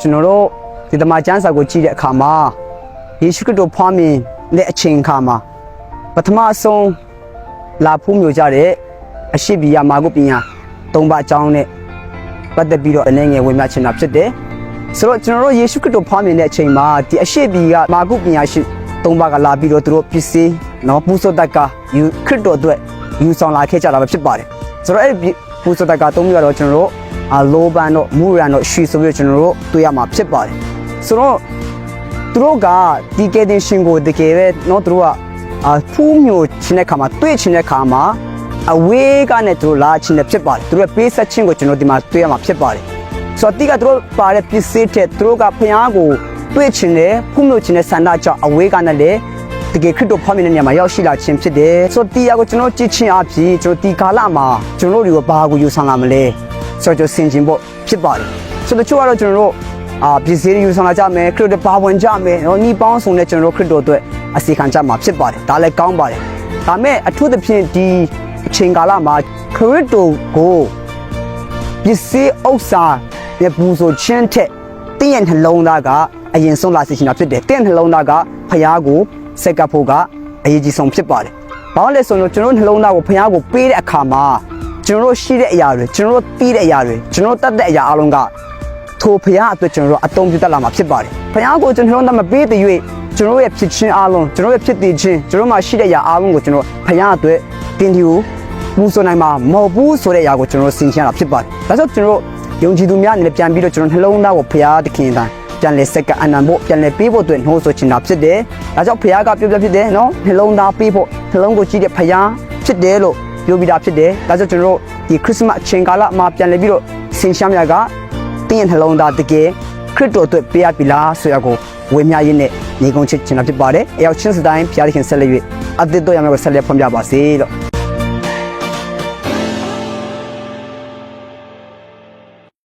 ကျွန်တော်တို့ဒီတမန်ကျမ်းစာကိုကြည့်တဲ့အခါမှာယေရှုခရစ်တော်ဖွားမြင်တဲ့အချိန်အခါမှာပထမဆုံးလာဖူးမျိုးကြတဲ့အရှိဘီယာမာကုပညာ၃ပါးအကြောင်းနဲ့ပတ်သက်ပြီးတော့အနေငယ်ဝင်မြချင်တာဖြစ်တယ်ဆိုတော့ကျွန်တော်တို့ယေရှုခရစ်တော်ဖွားမြင်တဲ့အချိန်မှာဒီအရှိဘီကမာကုပညာရှိ၃ပါးကလာပြီးတော့သူတို့ပစ္စည်းနော်ပူဇော်တက်ကယူခရစ်တော်အတွက်ယူဆောင်လာခဲ့ကြတာပဲဖြစ်ပါတယ်ဆိုတော့အဲ့ဒီပူဇော်တက်က၃မျိုးတော့ကျွန်တော်တို့လောဘန်တို့မူရန်တို့ရှီဆိုပြီးကျွန်တော်တို့တွေ့ရမှာဖြစ်ပါတယ်ဆိုတော့သူတို့ကဒီကဲတင်ရှင်ကိုတကယ်ပဲเนาะသူတို့ကဖူးမျိုးချင်းတဲ့ခါမှာတွေ့ချင်းတဲ့ခါမှာအဝေးကနေသူတို့လာချင်းတဲ့ဖြစ်ပါတယ်သူတို့ပေးဆက်ချင်းကိုကျွန်တော်ဒီမှာတွေ့ရမှာဖြစ်ပါတယ်ဆိုတော့ဒီကသူတို့ပါတဲ့ပစ္စည်းတဲ့သူတို့ကဖျားကိုတွေ့ချင်းတဲ့ဖူးမျိုးချင်းတဲ့ဆန္ဒကြောင့်အဝေးကနေလေတကယ်ခရစ်တော်ဖွားမြင်တဲ့နေရာမှာရောက်ရှိလာခြင်းဖြစ်တယ်ဆိုတော့ဒီအရာကိုကျွန်တော်ကြည့်ချင်းအဖြစ်ကျွန်တော်ဒီကာလမှာကျွန်တော်တို့ဘာကိုယူဆောင်လာမလဲဆိုတော့ဆင်ခြင်ဖို့ဖြစ်ပါတယ်ဆိုတော့တချို့ကတော့ကျွန်တော်တို့ပစ္စည်းယူဆောင်လာကြမယ်ခရစ်တော်ဘာဝင်ကြမယ်နော်ညီပေါင်းဆောင်တဲ့ကျွန်တော်တို့ခရစ်တော်အတွက်အစီခံကြမှာဖြစ်ပါတယ်ဒါလည်းကောင်းပါတယ်ဒါမဲ့အထူးသဖြင့်ဒီအချိန်ကာလမှာခရစ်တော်ကိုပစ္စည်းဥစ္စာရဲ့ပူဇော်ခြင်းထက်တင့်ရဲ့နှလုံးသားကအရင်ဆုံးလာစေချင်တာဖြစ်တယ်တင့်နှလုံးသားကဖခင်ကိုစက်ကပ်ဖို့ကအရေးကြီးဆုံးဖြစ်ပါတယ်ဘာလို့လဲဆိုတော့ကျွန်တော်နှလုံးသားကိုဖခင်ကိုပေးတဲ့အခါမှာကျွန်တော်ရှိတဲ့အရာတွေကျွန်တော်သိတဲ့အရာတွေကျွန်တော်တတ်တဲ့အရာအလုံးကထိုဖခင်အတွက်ကျွန်တော်အသုံးပြုတတ်လာမှာဖြစ်ပါတယ်ဖခင်ကိုကျွန်တော်တို့မပေးတဲ့၍ကျွန်တော်ရဲ့ဖြစ်ချင်းအလုံးကျွန်တော်ရဲ့ဖြစ်တည်ခြင်းကျွန်တော်မှာရှိတဲ့အရာအလုံးကိုကျွန်တော်ဖခင်အတွက်တင်ဒီကိုပူဇော်နိုင်မှာမဟုတ်ဘူးဆိုတဲ့အရာကိုကျွန်တော်ဆင်ခြင်ရတာဖြစ်ပါတယ်ဒါကြောင့်ကျွန်တော်ယုံကြည်သူများအနေနဲ့ပြန်ပြီးတော့ကျွန်တော်နှလုံးသားကိုဖခင်သခင်တိုင်းပြန်လဲစက္ကအနံဖို့ပြန်လဲပေးဖို့အတွက်နှိုးဆိုချင်တာဖြစ်တယ်ဒါကြောင့်ဖခင်ကပြောပြဖြစ်တယ်နော်နှလုံးသားပေးဖို့နှလုံးကိုကြည့်တဲ့ဖခင်ဖြစ်တယ်လို့ပြောပြတာဖြစ်တယ်ဒါကြောင့်ကျွန်တော်တို့ဒီခရစ်မတ်အချိန်ကာလမှာပြန်လဲပြီးတော့ဆင်ရှားမြတ်ကတင်းရဲ့နှလုံးသားတကယ်ခရစ်တော်အတွက်ပေးရပြီလားဆိုရကိုဝေမျှရင်းနဲ့ညီကုန်းချစ်ချင်တာဖြစ်ပါတယ်အရောက်ချင်းစတိုင်းဖခင်သခင်ဆက်လက်၍အသစ်တော်ရမယ်ကိုဆက်လက်ဖွင့်ပြပါစေလို့